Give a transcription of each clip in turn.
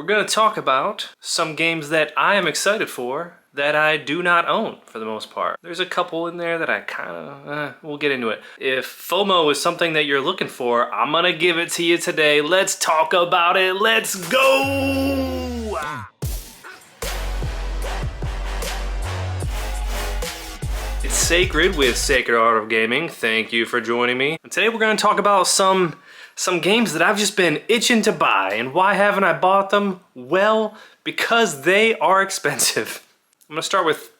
we're going to talk about some games that I am excited for that I do not own for the most part. There's a couple in there that I kind of, we'll get into it. If FOMO is something that you're looking for, I'm going to give it to you today. Let's talk about it. Let's go! It's Sacred with Sacred Art of Gaming. Thank you for joining me. And today we're going to talk about some games that I've just been itching to buy. And why haven't I bought them? Well, because they are expensive. I'm going to start with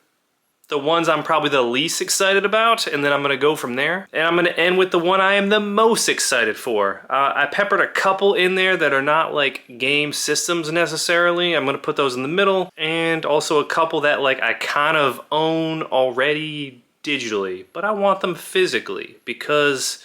the ones I'm probably the least excited about, and then I'm going to go from there. And I'm going to end with the one I am the most excited for. I peppered a couple in there that are not like game systems necessarily. I'm going to put those in the middle. And also a couple that like I kind of own already digitally, but I want them physically because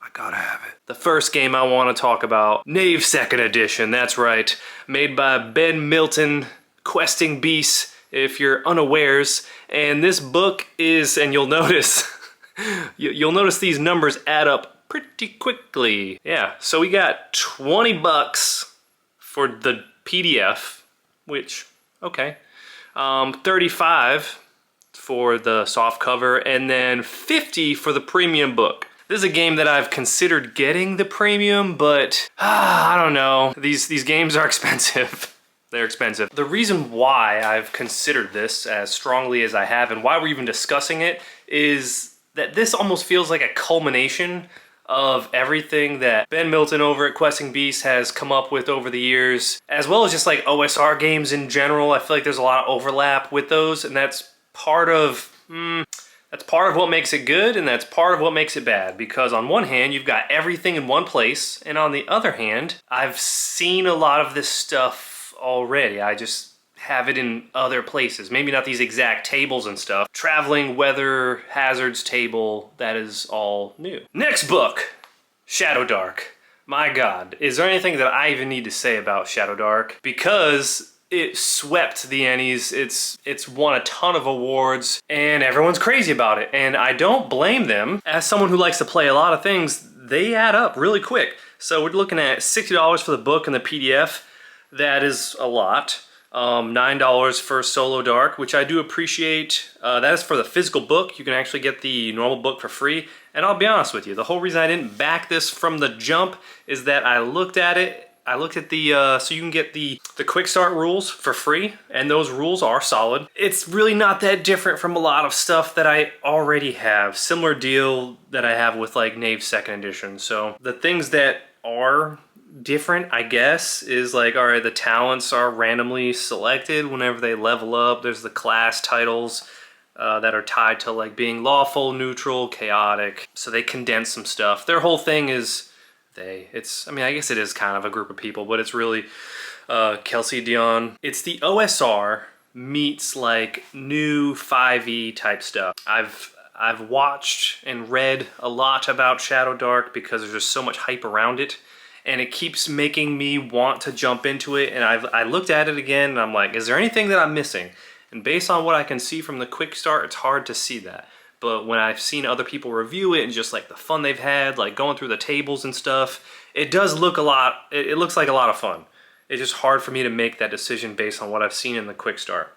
I gotta have it. The first game I want to talk about, Knave 2nd Edition, that's right. Made by Ben Milton, Questing Beasts, if you're unawares. And this book is, and you'll notice, you'll notice these numbers add up pretty quickly. Yeah, so we got 20 bucks for the PDF, which, okay. 35 for the soft cover, and then 50 for the premium book. This is a game that I've considered getting the premium, but I don't know. These games are expensive. They're expensive. The reason why I've considered this as strongly as I have and why we're even discussing it is that this almost feels like a culmination of everything that Ben Milton over at Questing Beasts has come up with over the years, as well as just like OSR games in general. I feel like there's a lot of overlap with those, and that's part of what makes it good, and that's part of what makes it bad. Because on one hand, you've got everything in one place, and on the other hand, I've seen a lot of this stuff already. I just have it in other places. Maybe not these exact tables and stuff. Traveling weather hazards table, that is all new. Next book, Shadow Dark. My God, is there anything that I even need to say about Shadow Dark? Because it swept the Ennies, it's won a ton of awards, and everyone's crazy about it. And I don't blame them. As someone who likes to play a lot of things, they add up really quick. So we're looking at $60 for the book and the PDF. That is a lot. $9 for Solo Dark, which I do appreciate. That is for the physical book. You can actually get the normal book for free. And I'll be honest with you, the whole reason I didn't back this from the jump is that I looked at it. I looked at the, so you can get the quick start rules for free, and those rules are solid. It's really not that different from a lot of stuff that I already have. Similar deal that I have with like Knave 2nd Edition. So the things that are different, I guess, is like, all right, the talents are randomly selected whenever they level up. There's the class titles that are tied to like being lawful, neutral, chaotic. So they condense some stuff. Their whole thing is I guess it is kind of a group of people, but it's really Kelsey Dion. It's the OSR meets like new 5e type stuff. I've watched and read a lot about Shadow Dark because there's just so much hype around it. And it keeps making me want to jump into it. And I looked at it again and I'm like, is there anything that I'm missing? And based on what I can see from the quick start, it's hard to see that. But when I've seen other people review it and just like the fun they've had, like going through the tables and stuff, it does look a lot, it looks like a lot of fun. It's just hard for me to make that decision based on what I've seen in the quick start.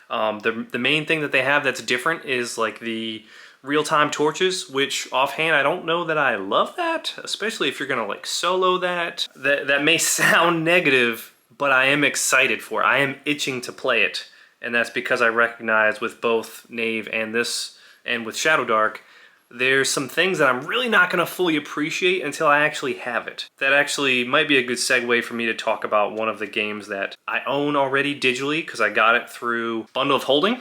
The main thing that they have that's different is like the real-time torches, which offhand I don't know that I love that, especially if you're gonna like solo that. That may sound negative, but I am excited for it. I am itching to play it, and that's because I recognize with both Knave and this, and with Shadow Dark, there's some things that I'm really not gonna fully appreciate until I actually have it. That actually might be a good segue for me to talk about one of the games that I own already digitally because I got it through Bundle of Holding.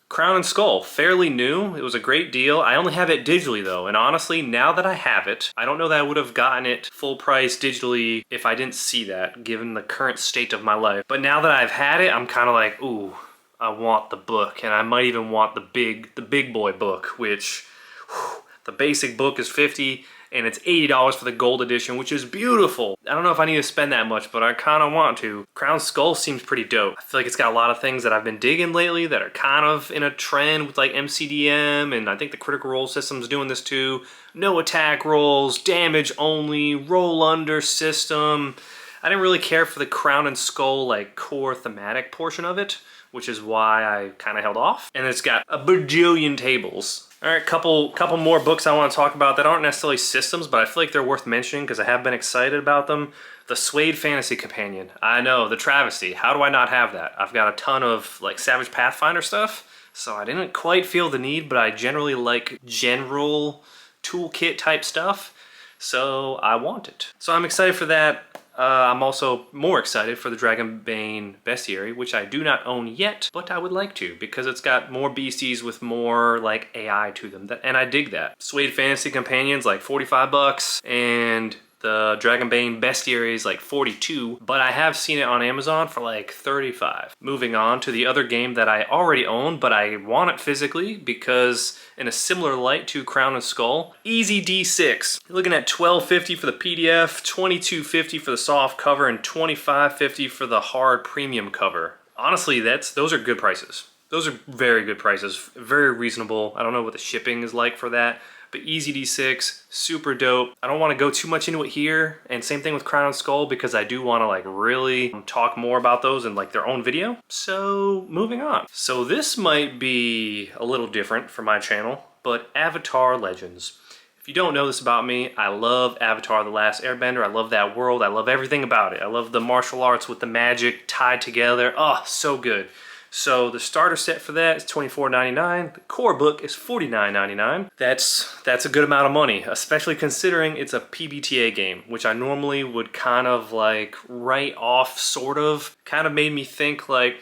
Crown and Skull, fairly new. It was a great deal. I only have it digitally though, and honestly, now that I have it, I don't know that I would have gotten it full price digitally if I didn't see that, given the current state of my life. But now that I've had it, I'm kind of like, ooh, I want the book, and I might even want the big boy book, which, whew, the basic book is $50, and it's $80 for the gold edition, which is beautiful. I don't know if I need to spend that much, but I kind of want to. Crown Skull seems pretty dope. I feel like it's got a lot of things that I've been digging lately that are kind of in a trend with like MCDM, and I think the Critical Role system's doing this too. No attack rolls, damage only, roll under system. I didn't really care for the Crown and Skull like core thematic portion of it, which is why I kind of held off. And it's got a bajillion tables. All right, couple more books I want to talk about that aren't necessarily systems, but I feel like they're worth mentioning because I have been excited about them. The Suede Fantasy Companion. I know, the travesty. How do I not have that? I've got a ton of like Savage Pathfinder stuff, so I didn't quite feel the need, but I generally like general toolkit type stuff, so I want it. So I'm excited for that. I'm also more excited for the Dragonbane Bestiary, which I do not own yet, but I would like to because it's got more beasties with more like AI to them, and I dig that. Suede Fantasy Companion's like 45 bucks, and the Dragonbane Bestiary is like 42, but I have seen it on Amazon for like 35. Moving on to the other game that I already own, but I want it physically because in a similar light to Crown and Skull, Easy D6. You're looking at $12.50 for the PDF, $22.50 for the soft cover, and $25.50 for the hard premium cover. Honestly, those are good prices. Those are very good prices, very reasonable. I don't know what the shipping is like for that, but Easy D6, super dope. I don't want to go too much into it here, and same thing with Crown and Skull because I do want to like really talk more about those in like their own video. So moving on. So this might be a little different for my channel, but Avatar Legends. If you don't know this about me, I love Avatar: The Last Airbender. I love that world. I love everything about it. I love the martial arts with the magic tied together. Oh, so good. So the starter set for that is $24.99. The core book is $49.99. That's a good amount of money, especially considering it's a PBTA game, which I normally would kind of like write off, sort of. Kind of made me think like,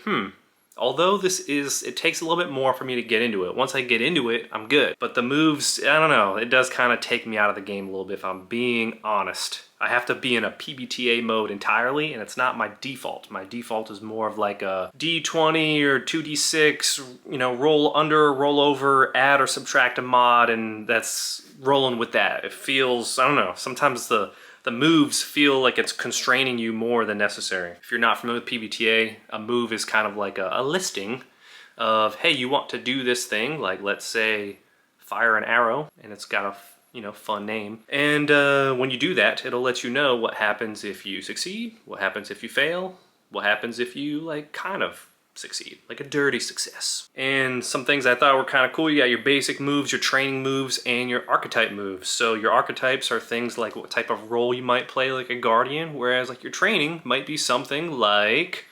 although it takes a little bit more for me to get into it. Once I get into it, I'm good. But the moves, I don't know, it does kind of take me out of the game a little bit if I'm being honest. I have to be in a PBTA mode entirely, and it's not my default. My default is more of like a D20 or 2D6, you know, roll under, roll over, add or subtract a mod, and that's rolling with that. It feels, I don't know, sometimes the moves feel like it's constraining you more than necessary. If you're not familiar with PBTA, a move is kind of like a listing of, hey, you want to do this thing, like let's say fire an arrow, and it's got a fun name. And when you do that, it'll let you know what happens if you succeed, what happens if you fail, what happens if you like kind of succeed, like a dirty success. And some things I thought were kind of cool. You got your basic moves, your training moves, and your archetype moves. So your archetypes are things like what type of role you might play, like a guardian, whereas like your training might be something like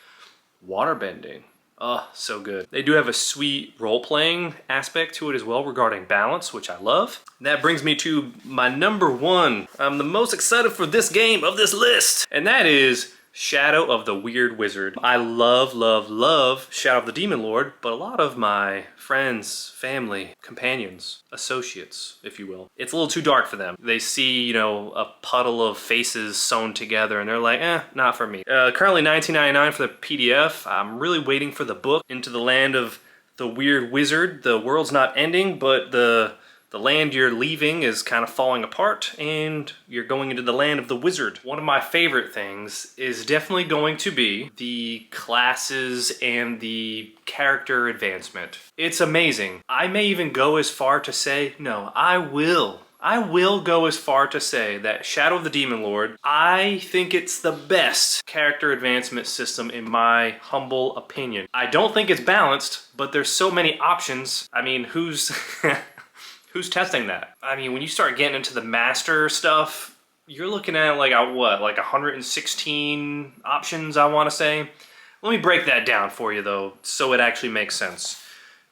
waterbending. Oh, so good. They do have a sweet role-playing aspect to it as well regarding balance, which I love. And that brings me to my number one. I'm the most excited for this game of this list, and that is Shadow of the Weird Wizard. I love, love, love Shadow of the Demon Lord, but a lot of my friends, family, companions, associates, if you will, it's a little too dark for them. They see, you know, a puddle of faces sewn together and they're like, not for me. Currently $19.99 for the PDF. I'm really waiting for the book, Into the Land of the Weird Wizard. The world's not ending, but the land you're leaving is kind of falling apart, and you're going into the land of the wizard. One of my favorite things is definitely going to be the classes and the character advancement. It's amazing. I may even go as far to say, no, I will go as far to say that Shadow of the Demon Lord, I think it's the best character advancement system in my humble opinion. I don't think it's balanced, but there's so many options. I mean, who's testing that? I mean, when you start getting into the master stuff, you're looking at like what, like 116 options, I want to say. Let me break that down for you though, so it actually makes sense.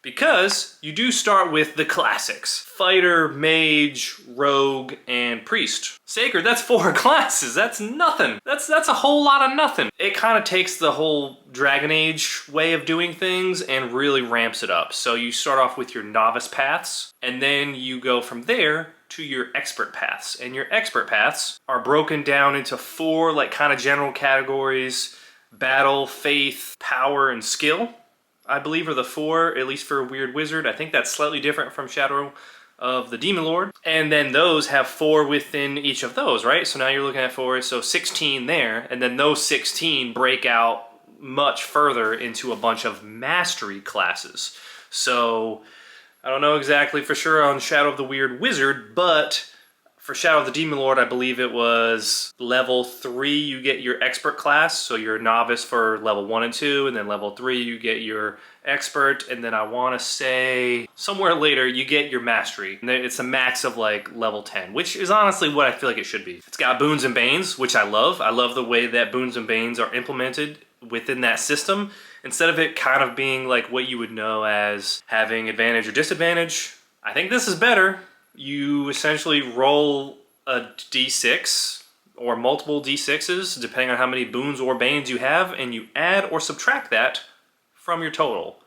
Because you do start with the classics: fighter, mage, rogue, and priest. Sacred, that's 4 classes. That's nothing. That's a whole lot of nothing. It kind of takes the whole Dragon Age way of doing things and really ramps it up. So you start off with your novice paths, and then you go from there to your expert paths. And your expert paths are broken down into 4 like kind of general categories: battle, faith, power, and skill, I believe, are the 4, at least for a Weird Wizard. I think that's slightly different from Shadow of the Demon Lord. And then those have 4 within each of those, right? So now you're looking at 4, so 16 there, and then those 16 break out much further into a bunch of mastery classes. So I don't know exactly for sure on Shadow of the Weird Wizard, but For Shadow of the Demon Lord, I believe it was level 3 you get your expert class, so you're a novice for level 1 and 2, and then level 3 you get your expert, and then I want to say somewhere later you get your mastery. And it's a max of like level 10, which is honestly what I feel like it should be. It's got boons and banes, which I love. I love the way that boons and banes are implemented within that system. Instead of it kind of being like what you would know as having advantage or disadvantage, I think this is better. You essentially roll a d6 or multiple d6s, depending on how many boons or banes you have, and you add or subtract that from your total.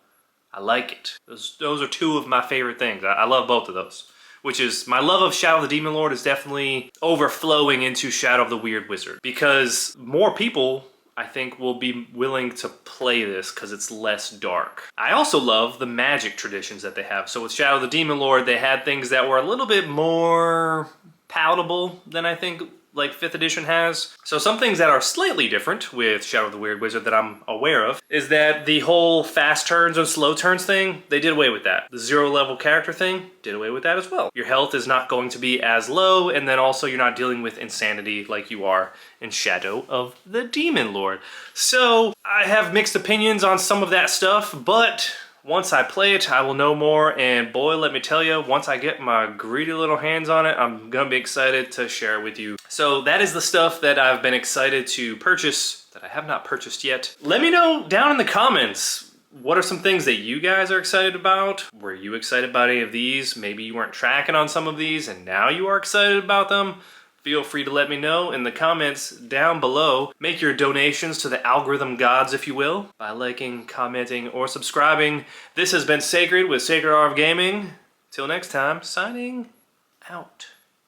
I like it. Those are two of my favorite things. I love both of those. Which is, my love of Shadow of the Demon Lord is definitely overflowing into Shadow of the Weird Wizard. Because more people, I think, will be willing to play this because it's less dark. I also love the magic traditions that they have. So with Shadow of the Demon Lord, they had things that were a little bit more palatable than I think like 5th edition has. So some things that are slightly different with Shadow of the Weird Wizard that I'm aware of is that the whole fast turns and slow turns thing, they did away with that. The 0 level character thing, did away with that as well. Your health is not going to be as low, and then also you're not dealing with insanity like you are in Shadow of the Demon Lord. So I have mixed opinions on some of that stuff, but once I play it, I will know more, and boy, let me tell you, once I get my greedy little hands on it, I'm gonna be excited to share it with you. So that is the stuff that I've been excited to purchase that I have not purchased yet. Let me know down in the comments, what are some things that you guys are excited about? Were you excited about any of these? Maybe you weren't tracking on some of these and now you are excited about them. Feel free to let me know in the comments down below. Make your donations to the algorithm gods, if you will, by liking, commenting, or subscribing. This has been Sacred with Sacred Art of Gaming. Till next time, signing out.